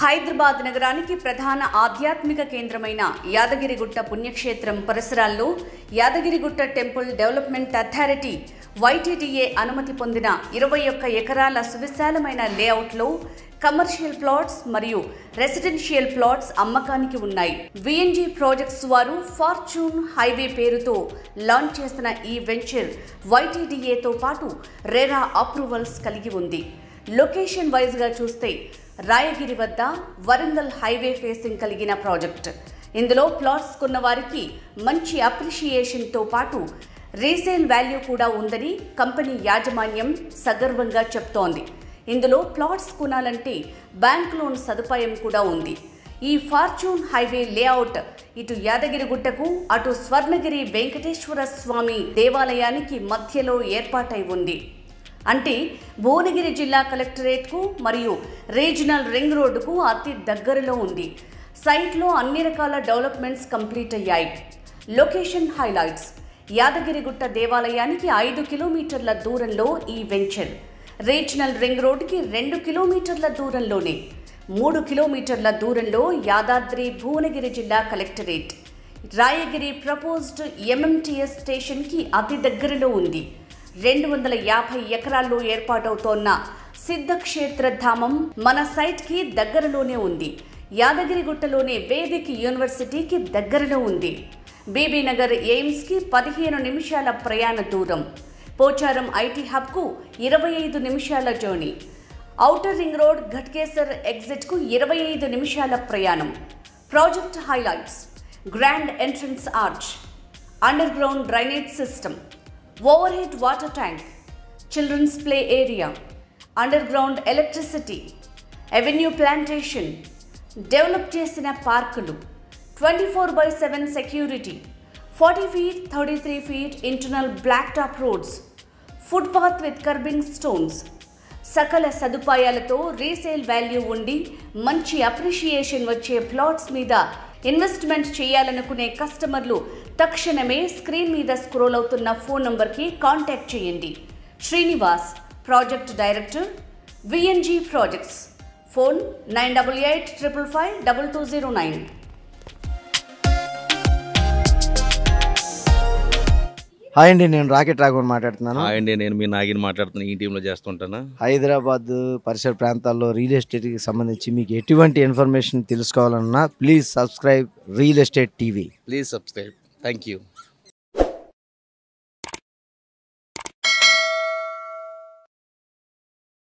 హైదరాబాద్ నగరానికి ప్రధాన ఆధ్యాత్మిక కేంద్రమైన యాదగిరిగుట్ట పుణ్యక్షేత్రం పరిసరాల్లో Yadagirigutta temple development authority YTDA అనుమతి పొందిన 21 ఎకరాల సువిశాలమైన లేఅవుట్లో కమర్షియల్ ప్లాట్స్ మరియు రెసిడెన్షియల్ ప్లాట్స్ అమ్మకానికి ఉన్నాయి. VNG ప్రాజెక్ట్స్ వారు ఫార్చ్యూన్ హైవే పేరుతో లాంచ్ చేసిన ఈ వెంచర్ YTDAతో పాటు రెరా అప్రూవల్స్ కలిగి ఉంది. లొకేషన్ వైజ్ గా చూస్తే రాయగిరి వద్ద వరంగల్ హైవే ఫేసింగ్ కలిగిన ప్రాజెక్ట్. ఇందులో ప్లాట్స్ కొన్న వారికి మంచి అప్రిషియేషన్తో పాటు రీసేల్ వాల్యూ కూడా ఉందని కంపెనీ యాజమాన్యం సగర్వంగా చెప్తోంది. ఇందులో ప్లాట్స్ కొనాలంటే బ్యాంక్ లోన్ సదుపాయం కూడా ఉంది. ఈ ఫార్చ్యూన్ హైవే లేఅవుట్ ఇటు యాదగిరిగుట్టకు అటు స్వర్ణగిరి వెంకటేశ్వర స్వామి దేవాలయానికి మధ్యలో ఏర్పాటై ఉంది. అంటే భువనగిరి జిల్లా కలెక్టరేట్కు మరియు రీజనల్ రింగ్ రోడ్డుకు అతి దగ్గరలో ఉంది. సైట్లో అన్ని రకాల డెవలప్మెంట్స్ కంప్లీట్ అయ్యాయి. లొకేషన్ హైలైట్స్: యాదగిరిగుట్ట దేవాలయానికి 5 కిలోమీటర్ల దూరంలో ఈ వెంచర్, రీజనల్ రింగ్ రోడ్డుకి 2 కిలోమీటర్ల దూరంలోనే, 3 కిలోమీటర్ల దూరంలో యాదాద్రి భువనగిరి జిల్లా కలెక్టరేట్, రాయగిరి ప్రపోజ్డ్ MMTS స్టేషన్కి అతి దగ్గరలో ఉంది. 250 ఎకరాల్లో ఏర్పాటవుతోన్న సిద్ధక్షేత్ర ధామం మన సైట్కి దగ్గరలోనే ఉంది. యాదగిరిగుట్టలోని వేదిక్ యూనివర్సిటీకి దగ్గరలో ఉంది. బీబీనగర్ ఎయిమ్స్కి 15 నిమిషాల ప్రయాణ దూరం, పోచారం IT హబ్కు 25 నిమిషాల journey, outer ring road Ghatkesar ఎగ్జిట్కు 25 నిమిషాల ప్రయాణం. Project highlights: grand entrance arch, underground drainage system, overhead water tank, children's play area, underground electricity, avenue plantation, develop చేసిన పార్కులు, 24/7 security, 40 feet 33 feet internal black top roads, footpath with curbing stones, సకల సదుపాయాలతో resale value ఉండి మంచి appreciation వచ్చే plots మీద investment చేయాలనుకునే కస్టమర్లు తక్షణమే స్క్రీన్ మీద స్క్రోల్ అవుతున్న ఫోన్ నంబర్కి కాంటాక్ట్ చేయండి. Srinivas, project director, VNG projects. Phone 9885552209. Hi అండి, నేను రాకెట్ రాఘవన్ మాట్లాడుతున్నాను. హాయ్ అండి, నేను మీ నాగిని మాట్లాడుతున్నాను. ఈ టీంలో చేస్తుంటాను. హైదరాబాద్ పరిసర ప్రాంతాల్లో రియల్ ఎస్టేట్కి సంబంధించి మీకు ఎటువంటి ఇన్ఫర్మేషన్ తెలుసుకోవాలన్నా please subscribe real estate TV. Please subscribe. Thank you.